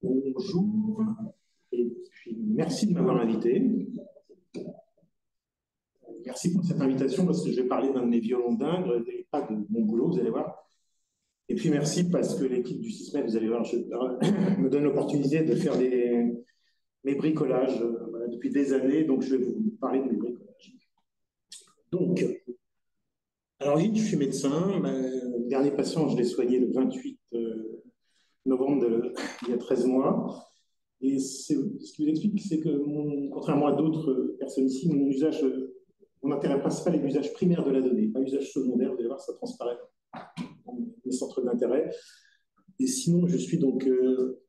Bonjour, et puis merci de m'avoir invité. Merci pour cette invitation parce que je vais parler d'un de mes violons d'Ingres et pas de mon boulot, vous allez voir. Et puis merci parce que l'équipe du SISMED, vous allez voir, me donne l'opportunité de faire mes bricolages voilà, depuis des années, donc je vais vous parler de mes bricolages. Donc, alors vite, je suis médecin. Le dernier patient, je l'ai soigné le 28 novembre il y a 13 mois. Et ce qui vous explique, c'est que, contrairement à d'autres personnes ici, mon intérêt principal est l'usage primaire de la donnée, pas l'usage secondaire. Vous allez voir, ça transparaît dans mes centres d'intérêt. Et sinon, je suis donc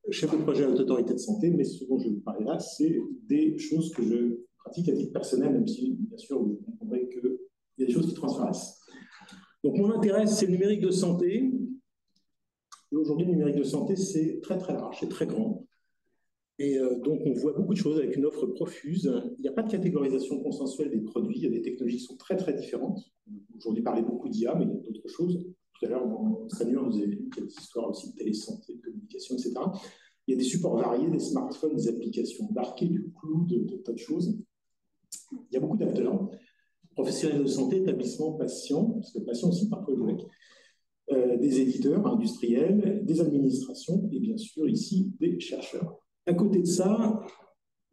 chef de projet à haute autorité de santé, mais ce dont je vais vous parler là, c'est des choses que je pratique à titre personnel, même si, bien sûr, vous comprendrez qu'il y a des choses qui transparaissent. Donc, mon intérêt, c'est le numérique de santé. Et aujourd'hui, le numérique de santé, c'est très, très large, c'est très grand. Et donc, on voit beaucoup de choses avec une offre profuse. Il n'y a pas de catégorisation consensuelle des produits. Il y a des technologies qui sont très, très différentes. Aujourd'hui, parlait beaucoup d'IA, mais il y a d'autres choses. Tout à l'heure, dans Samuel, vous avez vu qu'il y a des histoires aussi de télésanté, de communication, etc. Il y a des supports variés, des smartphones, des applications embarquées, du cloud, de tas de choses. Il y a beaucoup d'acteurs. Professionnels de santé, établissements, patients, parce que patients aussi parfois jouent avec, des éditeurs industriels, des administrations et bien sûr ici des chercheurs. À côté de ça,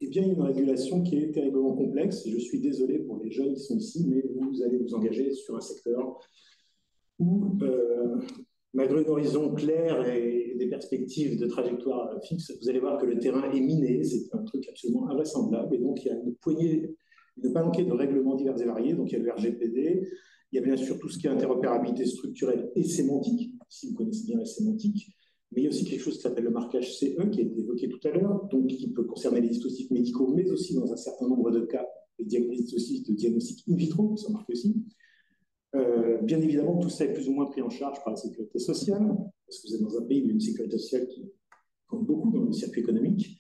eh bien, il y a une régulation qui est terriblement complexe. Je suis désolé pour les jeunes qui sont ici, mais vous allez vous engager sur un secteur où, malgré un horizon clair et des perspectives de trajectoire fixes, vous allez voir que le terrain est miné. C'est un truc absolument invraisemblable. Et donc, il y a une palanquée de règlements divers et variés. Donc, il y a le RGPD. Il y a bien sûr tout ce qui est interopérabilité structurelle et sémantique, si vous connaissez bien la sémantique. Mais il y a aussi quelque chose qui s'appelle le marquage CE, qui a été évoqué tout à l'heure, donc qui peut concerner les dispositifs médicaux, mais aussi dans un certain nombre de cas, les dispositifs de diagnostic in vitro, qui sont marqués aussi. Bien évidemment, tout ça est plus ou moins pris en charge par la sécurité sociale, parce que vous êtes dans un pays où il y a une sécurité sociale qui compte beaucoup dans le circuit économique.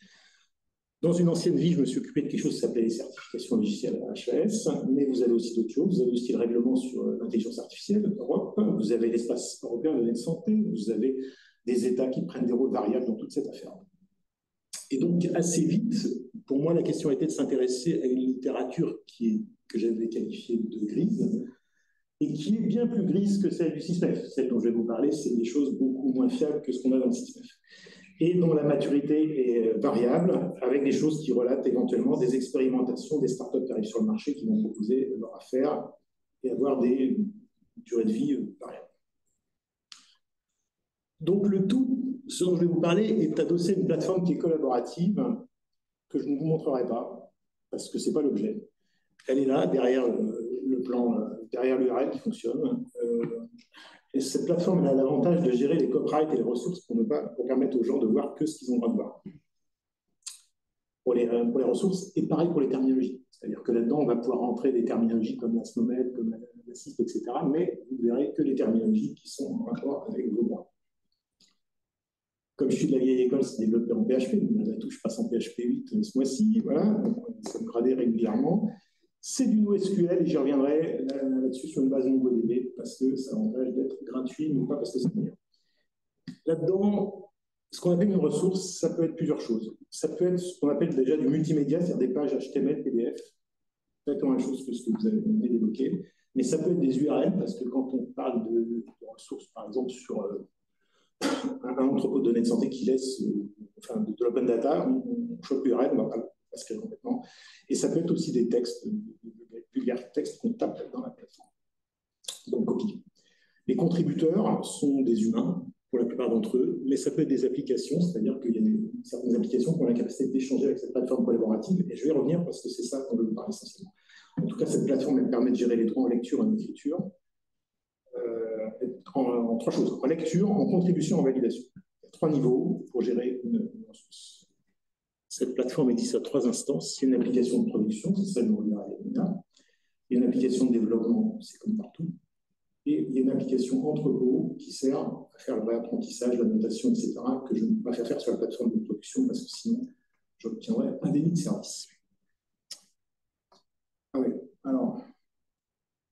Dans une ancienne vie, je me suis occupé de quelque chose qui s'appelait les certifications logicielles HAS, mais vous avez aussi d'autres choses. Vous avez aussi le règlement sur l'intelligence artificielle Europe, vous avez l'espace européen de données de santé, vous avez des États qui prennent des rôles variables dans toute cette affaire. Et donc, assez vite, pour moi, la question était de s'intéresser à une littérature que j'avais qualifiée de grise, et qui est bien plus grise que celle du SISMEF. Celle dont je vais vous parler, c'est des choses beaucoup moins fiables que ce qu'on a dans le SISMEF. Et dont la maturité est variable, avec des choses qui relatent éventuellement des expérimentations, des startups qui arrivent sur le marché, qui vont proposer leur affaire et avoir des durées de vie variables. Donc le tout, ce dont je vais vous parler, est adossé à une plateforme qui est collaborative, que je ne vous montrerai pas, parce que ce n'est pas l'objet. Elle est là, derrière le plan, derrière l'URL qui fonctionne. Et cette plateforme elle a l'avantage de gérer les copyrights et les ressources pour permettre aux gens de voir que ce qu'ils ont le droit de voir. Pour les ressources, et pareil pour les terminologies. C'est-à-dire que là-dedans, on va pouvoir rentrer des terminologies comme la SNOMED, comme la CISP, etc., mais vous verrez que les terminologies qui sont en rapport avec vos droits. Comme je suis de la vieille école, c'est développé en PHP, donc malgré tout, je passe en PHP 8 ce mois-ci, voilà, ça me gradait régulièrement. C'est du NoSQL et j'y reviendrai là-dessus sur une base MongoDB parce que ça empêche d'être gratuit, mais pas parce que c'est meilleur. Là-dedans, ce qu'on appelle une ressource, ça peut être plusieurs choses. Ça peut être ce qu'on appelle déjà du multimédia, c'est-à-dire des pages HTML, PDF, exactement la même chose que ce que vous avez évoqué, mais ça peut être des URL parce que quand on parle de ressources, par exemple, sur un entrepôt de données de santé qui laisse de l'open data, on chope l'URL, on ne va pas l'inscrire complètement. Et ça peut être aussi des textes, des vulgaires textes qu'on tape dans la plateforme. Donc, copie. Les contributeurs sont des humains, pour la plupart d'entre eux, mais ça peut être des applications, c'est-à-dire qu'il y a certaines applications qui ont la capacité d'échanger avec cette plateforme collaborative, et je vais y revenir parce que c'est ça dont je veux parler essentiellement. En tout cas, cette plateforme, elle permet de gérer les droits en lecture et en écriture, en trois choses, en lecture, en contribution, en validation. Il y a 3 niveaux pour gérer une ressource. Cette plateforme existe à 3 instances. C'est une application de production, c'est celle dont on verra. Il y a une application de développement, c'est comme partout. Et il y a une application entrepôt qui sert à faire le réapprentissage, la notation, etc., que je ne peux pas faire sur la plateforme de production parce que sinon, j'obtiendrai un délit de service. Ah oui, alors,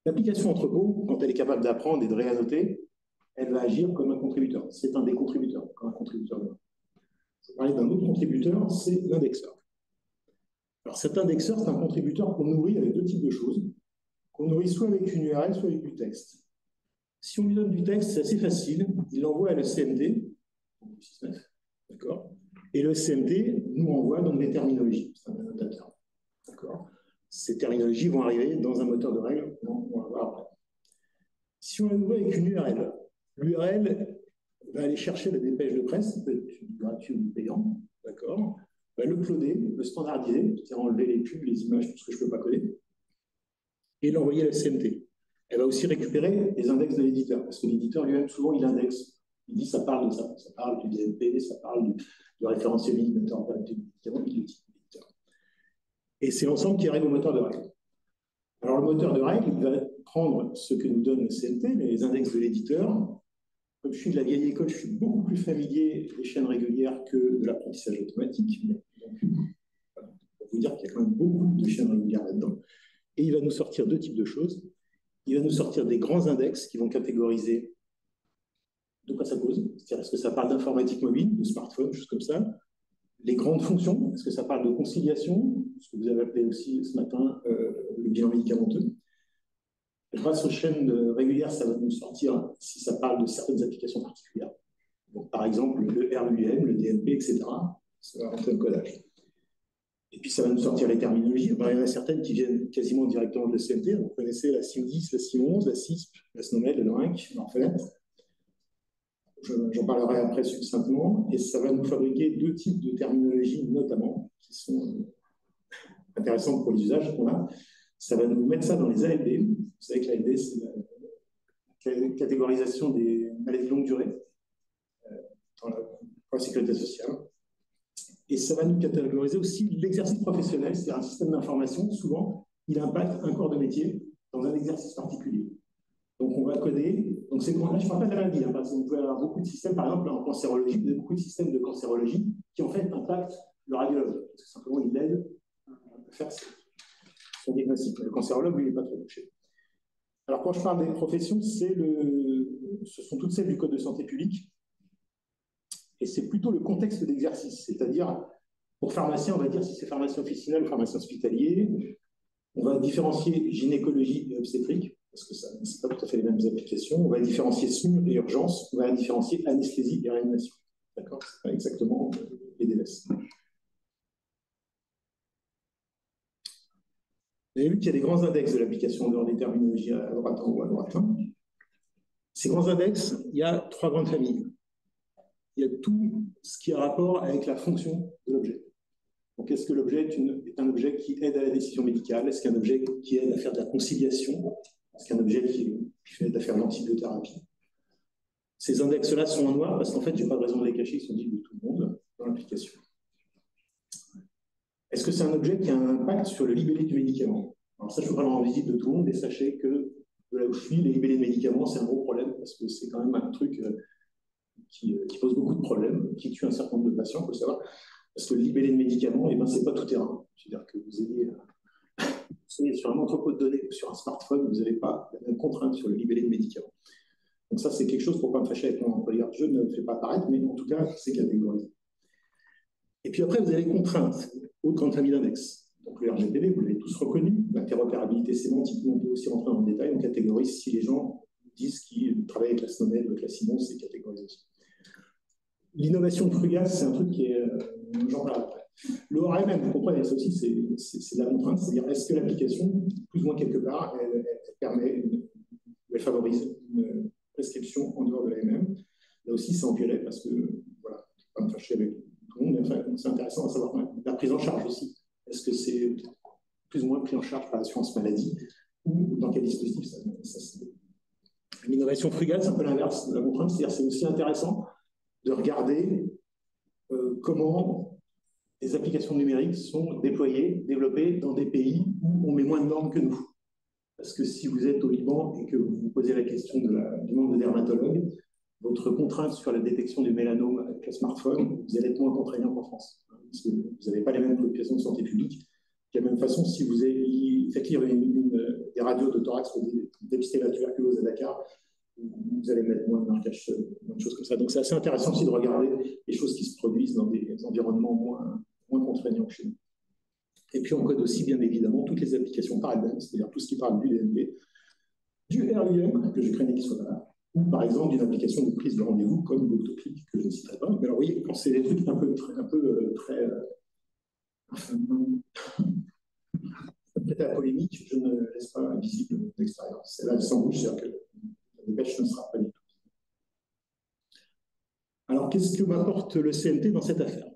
l'application entrepôt, quand elle est capable d'apprendre et de réannoter, elle va agir comme un contributeur. C'est un des contributeurs, comme un contributeur. je vais parler d'un autre contributeur, c'est l'indexeur. Alors cet indexeur, c'est un contributeur qu'on nourrit avec deux types de choses, qu'on nourrit soit avec une URL, soit avec du texte. Si on lui donne du texte, c'est assez facile, il l'envoie à l'ECMD, d'accord, et l'ECMD nous envoie donc des terminologies, c'est un annotateur, d'accord. Ces terminologies vont arriver dans un moteur de règles, on va voir après. Si on la nourrit avec une URL, l'URL va aller chercher la dépêche de presse, ça peut être gratuit ou payant, d'accord, va l'uploader, le standardiser, c'est-à-dire enlever les pubs, les images, tout ce que je ne peux pas coder, et l'envoyer à la CMT. Elle va aussi récupérer les index de l'éditeur, parce que l'éditeur lui-même, souvent, il indexe. Il dit ça parle de ça, ça parle du DMP, ça parle du référentiel moteur de médicament, il l'utilise l'éditeur. Et c'est l'ensemble qui arrive au moteur de règles. Alors, le moteur de règles, il va prendre ce que nous donne le CMT, les index de l'éditeur. Comme je suis de la vieille école, je suis beaucoup plus familier des chaînes régulières que de l'apprentissage automatique. Donc, voilà, pour vous dire qu'il y a quand même beaucoup de chaînes régulières là-dedans. Et il va nous sortir deux types de choses. Il va nous sortir des grands index qui vont catégoriser de quoi ça cause. C'est-à-dire, est-ce que ça parle d'informatique mobile, de smartphone, choses comme ça. Les grandes fonctions, est-ce que ça parle de conciliation, ce que vous avez appelé aussi ce matin le bilan médicamenteux. Grâce aux chaînes régulières, ça va nous sortir si ça parle de certaines applications particulières. Donc, par exemple, le RUM, le DMP, etc. Ça va rentrer dans le codage. Et puis, ça va nous sortir les terminologies. Alors, il y en a certaines qui viennent quasiment directement de la CMT. Vous connaissez la CIM10, la CIM11, la CISP, la SNOMED, la NORINC, l'Orphelette. J'en parlerai après succinctement. Et ça va nous fabriquer deux types de terminologies, notamment, qui sont intéressantes pour les usages qu'on a. Ça va nous mettre ça dans les ALD. Vous savez que l'ALD, c'est la catégorisation des maladies longue durée pour la sécurité sociale. Et ça va nous catégoriser aussi l'exercice professionnel, c'est-à-dire un système d'information. Souvent, il impacte un corps de métier dans un exercice particulier. Donc, on va coder. Donc, là, je ne parle pas de la maladie, hein, parce que vous pouvez avoir beaucoup de systèmes, par exemple, en cancérologie, vous avez beaucoup de systèmes de cancérologie qui, en fait, impactent le radiologue. Parce que simplement, il l'aide à faire son diagnostic. Le cancérologue, lui, il n'est pas trop touché. Alors, quand je parle des professions, ce sont toutes celles du Code de santé publique. Et c'est plutôt le contexte d'exercice. C'est-à-dire, pour pharmacien, on va dire si c'est pharmacien officinal ou pharmacien hospitalier. On va différencier gynécologie et obstétrique, parce que ce n'est pas tout à fait les mêmes applications. On va différencier SMUR et urgence. On va différencier anesthésie et réanimation. D'accord? Ce n'est pas exactement les DLS. Vous avez vu qu'il y a des grands index de l'application en dehors des terminologies à droite en haut à droite. Ces grands index, il y a trois grandes familles. Il y a tout ce qui a rapport avec la fonction de l'objet. Donc, est-ce que l'objet est un objet qui aide à la décision médicale? Est-ce qu'un objet qui aide à faire de la conciliation? Est-ce qu'un objet qui aide à faire de l'antibiothérapie? Ces index-là sont en noir parce qu'en fait, je n'ai pas de raison de les cacher, ils sont visibles de tout le monde dans l'application. Est-ce que c'est un objet qui a un impact sur le libellé du médicament? Alors ça, je voudrais rendre visite de tout le monde et sachez que de là où je suis, les libellés de médicaments, c'est un gros problème parce que c'est quand même un truc qui pose beaucoup de problèmes, qui tue un certain nombre de patients, il faut le savoir. Parce que le libellé de médicaments, ce n'est pas tout terrain. C'est-à-dire que vous soyez sur un entrepôt de données ou sur un smartphone, vous n'avez pas la même contrainte sur le libellé de médicaments. Donc ça, c'est quelque chose pour ne pas me fâcher avec mon employeur. Je ne le fais pas apparaître, mais en tout cas, c'est catégorisé. Et puis après, vous avez les contraintes, autre grande famille d'index. Donc le RGPD, vous l'avez tous reconnu, l'interopérabilité sémantique, mais on peut aussi rentrer dans le détail, on catégorise si les gens disent qu'ils travaillent avec la SNOMED, avec la CIMON, c'est catégorisé aussi. L'innovation frugale, c'est un truc qui est... j'en parle après. Le ORM, vous comprenez, ça aussi, c'est de la contrainte, c'est-à-dire est-ce que l'application, plus ou moins quelque part, elle permet, elle favorise une prescription en dehors de l'AMM. Là aussi, c'est en violet parce que, voilà, je ne vais pas me fâcher avec tout le monde, mais enfin, c'est intéressant à savoir la prise en charge aussi. Est-ce que c'est plus ou moins pris en charge par l'assurance maladie ou dans quel dispositif ça L'innovation frugale, c'est un peu l'inverse de la contrainte, c'est-à-dire c'est aussi intéressant de regarder comment les applications numériques sont déployées, développées dans des pays où on met moins de normes que nous. Parce que si vous êtes au Liban et que vous vous posez la question du nombre de dermatologues, votre contrainte sur la détection du mélanome avec le smartphone, vous allez être moins contraignant qu'en France. Parce que vous n'avez pas les mêmes préoccupations de santé publique. De la même façon, si vous faites lire des radios de thorax pour dépister la tuberculose à Dakar, vous allez mettre moins de marquage, moins de choses comme ça. Donc c'est assez intéressant aussi de regarder les choses qui se produisent dans des environnements moins contraignants que chez nous. Et puis on code aussi bien évidemment toutes les applications parallèles, c'est-à-dire tout ce qui parle du DNP, du RIM, que je craignais qu'il soit là, ou par exemple d'une application de prise de rendez-vous comme l'Autoclick, que je ne citerai pas. Mais alors vous voyez, quand c'est des trucs un peu très peut-être à la polémique, je ne laisse pas visible l'expérience. C'est là le sang rouge, c'est-à-dire que la dépêche ne sera pas du tout. Alors, qu'est-ce que m'apporte le CMT dans cette affaire?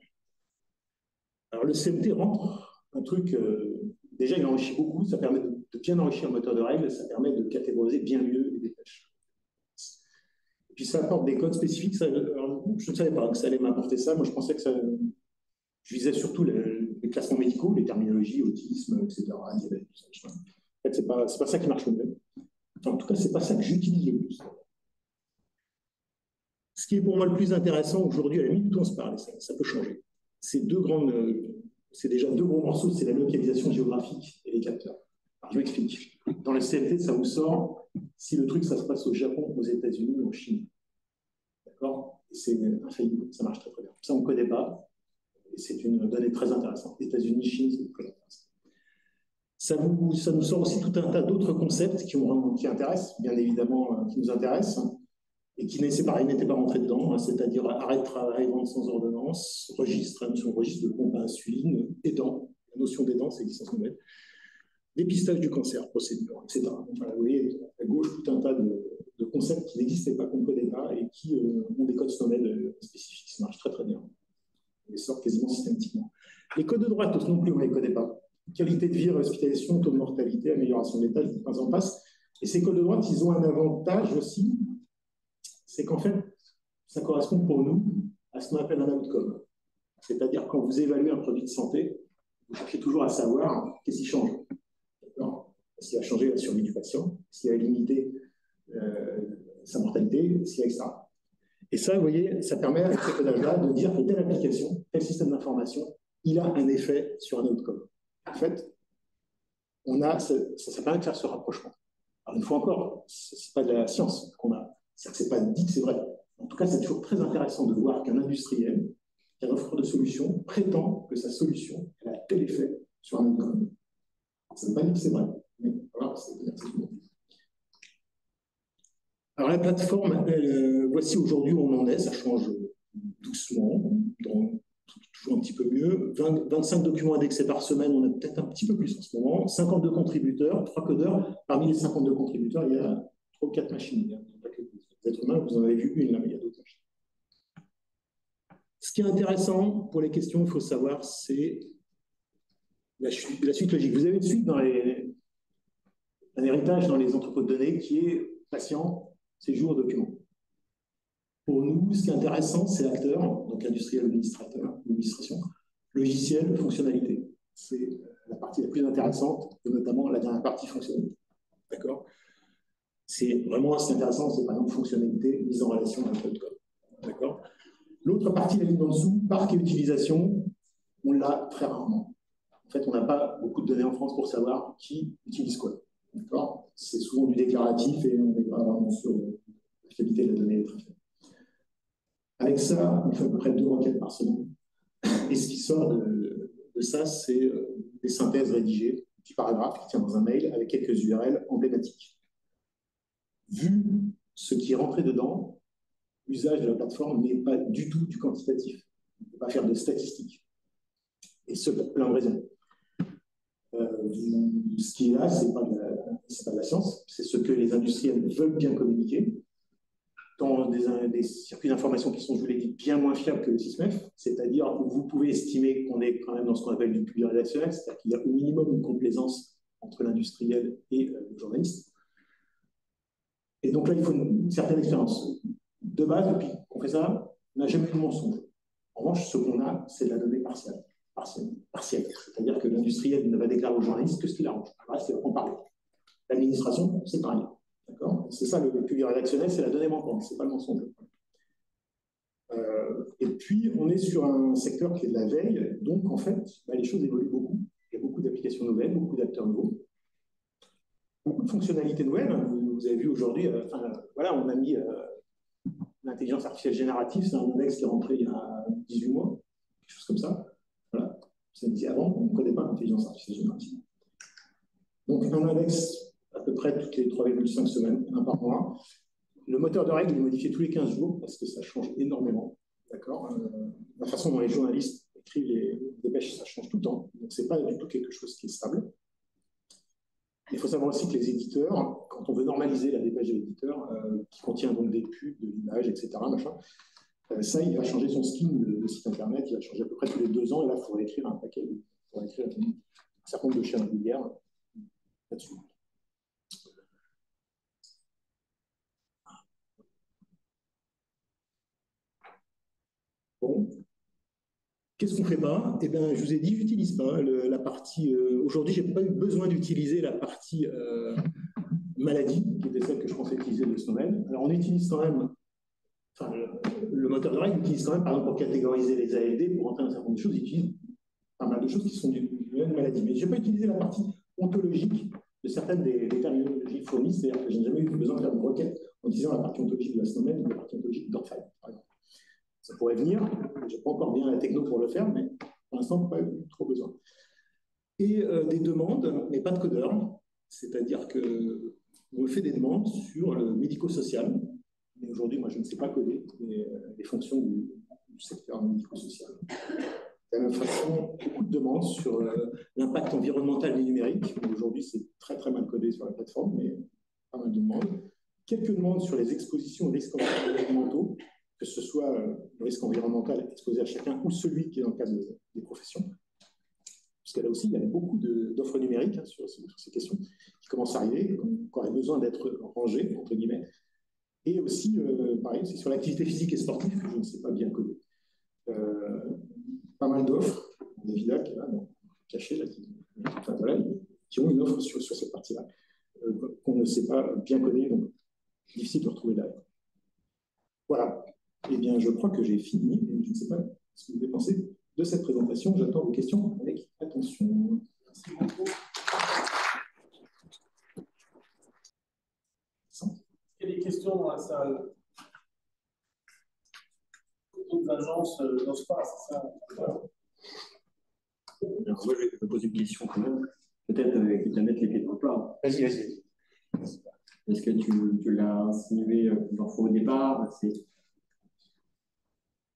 Alors, le CMT rentre un truc, déjà, il enrichit beaucoup, ça permet de bien enrichir le moteur de règles, ça permet de catégoriser bien mieux les dépêches. Et puis, ça apporte des codes spécifiques. Alors, je ne savais pas que ça allait m'apporter ça. Moi, je pensais que ça. Je visais surtout les classements médicaux, les terminologies, autisme, etc., diabète, tout ça. En fait, c'est pas ça qui marche le mieux. Enfin, en tout cas, c'est pas ça que j'utilise le plus. Ce qui est pour moi le plus intéressant aujourd'hui, à la minute où on se parle, ça peut changer. C'est déjà deux gros morceaux, c'est la localisation géographique et les capteurs. Alors, je m'explique. Dans le CMT, ça vous sort si le truc, ça se passe au Japon, aux États-Unis ou en Chine. D'accord? C'est infaillible, ça marche très très bien. Ça, on ne connaît pas. Et c'est une donnée très intéressante. États-Unis, Chine, c'est très intéressant. Ça nous sort aussi tout un tas d'autres concepts qui intéressent, bien évidemment, qui nous intéressent, et qui n'étaient pas rentrés dedans, c'est-à-dire arrêt de travail, vente sans ordonnance, registre, notion de registre de pompe à insuline, aidant, la notion d'aidant, c'est l'existence nouvelle, dépistage du cancer, procédure, etc. Enfin, vous voyez, à gauche, tout un tas de concepts qui n'existaient pas, qu'on ne connaît pas, et qui ont des codes SNOMED spécifiques. Ça marche très très bien. On les sort quasiment systématiquement. Les codes de droite, non plus, on ne les connaît pas. Qualité de vie, hospitalisation, taux de mortalité, amélioration de l'état, en passe. Et ces codes de droite, ils ont un avantage aussi, c'est qu'en fait, ça correspond pour nous à ce qu'on appelle un outcome. C'est-à-dire, quand vous évaluez un produit de santé, vous cherchez toujours à savoir qu'est-ce qui change. Est-ce qu'il a changé la survie du patient? Est-ce qu'il a limité sa mortalité? Est-ce qu'il a, etc. Et ça, vous voyez, ça permet avec ce codage-là de dire que telle application, tel système d'information, il a un effet sur un outcome. En fait, ça permet de faire ce rapprochement. Alors, une fois encore, ce n'est pas de la science qu'on a. C'est-à-dire que ce n'est pas dit que c'est vrai. En tout cas, c'est toujours très intéressant de voir qu'un industriel, qu'un offreur de solution, prétend que sa solution a tel effet sur un outcome. Ça ne veut pas dire que c'est vrai, mais voilà, ça veut dire que c'est tout. Alors la plateforme, voici aujourd'hui où on en est, ça change doucement, toujours un petit peu mieux. 25 documents indexés par semaine, on a peut-être un petit peu plus en ce moment. 52 contributeurs, 3 codeurs. Parmi les 52 contributeurs, il y a 3 ou 4 machines. Il y a pas que les êtres humains, vous en avez vu une là, mais il y a d'autres machines. Ce qui est intéressant pour les questions, il faut savoir, c'est la suite logique. Vous avez une suite dans un héritage dans les entrepôts de données qui est patient, séjour, document. Pour nous, ce qui est intéressant, c'est l'acteur, donc industriel, administration, logiciel, fonctionnalité. C'est la partie la plus intéressante, et notamment la dernière partie fonctionnalité. D'accord? C'est vraiment ce qui est intéressant, c'est par exemple fonctionnalité, mise en relation avec le code. D'accord? L'autre partie, la ligne en dessous, parc et utilisation, on l'a très rarement. En fait, on n'a pas beaucoup de données en France pour savoir qui utilise quoi. D'accord? C'est souvent du déclaratif et on n'est pas vraiment sur la fiabilité de la donnée très faible. Avec ça, on fait à peu près 2 requêtes par semaine. Et ce qui sort de ça, c'est des synthèses rédigées, un petit paragraphe qui tient dans un mail avec quelques URL emblématiques. Vu ce qui est rentré dedans, l'usage de la plateforme n'est pas du tout du quantitatif. On ne peut pas faire de statistiques. Et ce, pour plein de raisons. Ce qui est là, ce n'est pas de la science, c'est ce que les industriels veulent bien communiquer, dans des circuits d'information qui sont, je vous l'ai dit, bien moins fiables que le SysMef, c'est-à-dire où vous pouvez estimer qu'on est quand même dans ce qu'on appelle du plurirédactionnel, c'est-à-dire qu'il y a au minimum une complaisance entre l'industriel et le journaliste. Et donc là, il faut une certaine expérience. De base, depuis qu'on fait ça, on n'a jamais eu de mensonge. En revanche, ce qu'on a, c'est de la donnée partielle. C'est-à-dire que l'industriel ne va déclarer au journaliste que ce qu'il arrange. Le reste, il va en parler. L'administration, c'est pareil. C'est ça le plurirédactionnel, c'est la donnée manquante, c'est pas le mensonge. Et puis, on est sur un secteur qui est de la veille, donc en fait, les choses évoluent beaucoup. Il y a beaucoup d'applications nouvelles, beaucoup d'acteurs nouveaux. beaucoup de fonctionnalités nouvelles. Vous avez vu aujourd'hui, voilà, on a mis l'intelligence artificielle générative, c'est un index qui est rentré il y a 18 mois, quelque chose comme ça. Voilà. Ça disait avant, on ne connaît pas l'intelligence artificielle générative. Donc, un index à peu près toutes les 3,5 semaines, un par mois. Le moteur de règles est modifié tous les 15 jours parce que ça change énormément. D'accord, la façon dont les journalistes écrivent les dépêches, ça change tout le temps. Donc, ce n'est pas du tout quelque chose qui est stable. Il faut savoir aussi que les éditeurs, quand on veut normaliser la dépêche de l'éditeur, qui contient donc des pubs, de l'image, etc., machin, ça, il va changer son skin de site internet, il va changer à peu près tous les 2 ans, et là, il faudrait écrire un paquet, il faudrait écrire un certain nombre de chaînes régulières là-dessus. Bon. Qu'est-ce qu'on ne fait pas? Eh bien, je vous ai dit, j'utilise pas la partie. Aujourd'hui, je n'ai pas eu besoin d'utiliser la partie maladie, qui était celle que je pensais utiliser de Snowden. Alors, on utilise quand même, enfin, le moteur de règle utilise quand même, par exemple, pour catégoriser les ALD, pour entrer dans certaines choses, il utilise pas mal de choses qui sont d'une même maladie. Mais je n'ai pas utilisé la partie ontologique de certaines des terminologies fournies, c'est-à-dire que je n'ai jamais eu besoin de faire une requête en utilisant la partie ontologique de la Snowden ou la partie ontologique d'Orphan, par exemple. Ça pourrait venir, je n'ai pas encore bien la techno pour le faire, mais pour l'instant, pas eu trop besoin. Et des demandes, mais pas de codeur, c'est-à-dire qu'on me fait des demandes sur le médico-social, mais aujourd'hui, moi, je ne sais pas coder les fonctions du secteur médico-social. De la même façon, beaucoup de demandes sur l'impact environnemental des numériques. Aujourd'hui, c'est très, très mal codé sur la plateforme, mais pas mal de demandes. Quelques demandes sur les expositions aux risques environnementaux, que ce soit le risque environnemental exposé à chacun ou celui qui est dans le cadre des professions. Parce que là aussi, il y a beaucoup d'offres numériques sur ces questions qui commencent à arriver, qui ont encore besoin d'être rangées, entre guillemets. Et aussi, pareil, c'est sur l'activité physique et sportive que je ne sais pas bien coder. Pas mal d'offres, des villas qui là, cachées, là, qui ont une offre sur cette partie-là, qu'on ne sait pas bien coder, donc difficile de retrouver derrière. Voilà. Eh bien, je crois que j'ai fini. Je ne sais pas ce que vous avez pensé de cette présentation. J'attends vos questions avec attention. Merci beaucoup. Il y a des questions dans la salle? D'autres agences n'osent pas, c'est ça? Alors, moi, je vais te poser une question quand même. Peut-être que tu vas mettre les pieds dans le plat. Vas-y, vas-y. Est-ce que tu l'as insinué plusieurs fois au départ?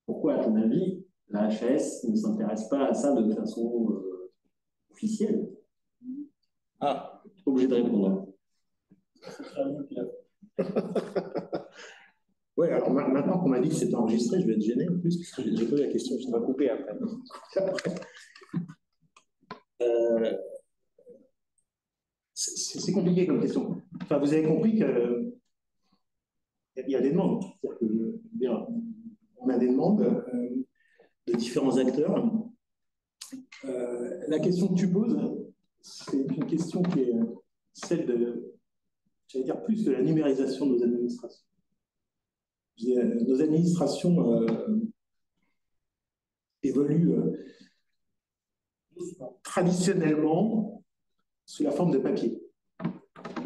Pourquoi, à ton avis, la HAS ne s'intéresse pas à ça de façon officielle? Ah, tu n'es pas obligé de répondre. Ouais, alors maintenant qu'on m'a dit que c'était enregistré, je vais être gêné en plus, parce que j'ai posé la question, je vais couper après. C'est compliqué comme question. Enfin, vous avez compris qu'il y a des demandes. C'est-à-dire que, on a des demandes de différents acteurs. La question que tu poses, c'est une question qui est celle de, j'allais dire, plus de la numérisation de nos administrations. Nos administrations évoluent traditionnellement sous la forme de papier.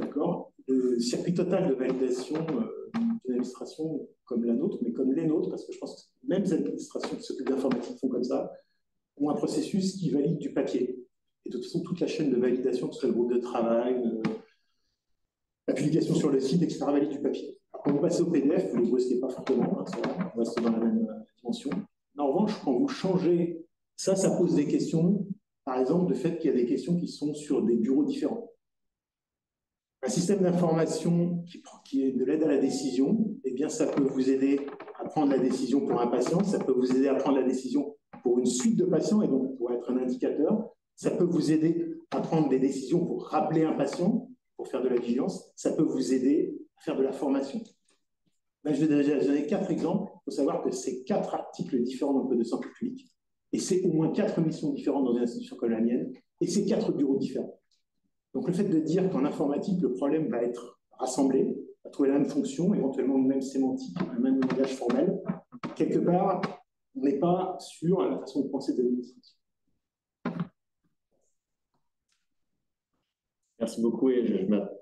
D'accord? Le circuit total de validation d'une administration comme la nôtre, mais comme les nôtres, parce que je pense que même les administrations qui s'occupent d'informatique font comme ça, ont un processus qui valide du papier. Et de toute façon, toute la chaîne de validation, que ce soit le groupe de travail, la publication sur le site, etc., valide du papier. Alors, quand vous passez au PDF, vous ne le brusquez pas fortement, hein, ça va, on reste dans la même dimension. En revanche, quand vous changez, ça pose des questions, par exemple, du fait qu'il y a des questions qui sont sur des bureaux différents. Un système d'information qui est de l'aide à la décision, eh bien, ça peut vous aider à prendre la décision pour un patient, ça peut vous aider à prendre la décision pour une suite de patients, et donc pour être un indicateur. Ça peut vous aider à prendre des décisions pour rappeler un patient, pour faire de la vigilance. Ça peut vous aider à faire de la formation. Là, je vais déjà donner 4 exemples. Il faut savoir que c'est 4 articles différents dans le Code de santé publique, et c'est au moins 4 missions différentes dans une institution comme la mienne, et c'est 4 bureaux différents. Donc, le fait de dire qu'en informatique, le problème va être rassemblé, va trouver la même fonction, éventuellement une même sémantique, un même langage formel, quelque part, on n'est pas sur la façon de penser de l'administration. Merci beaucoup et je m'attends.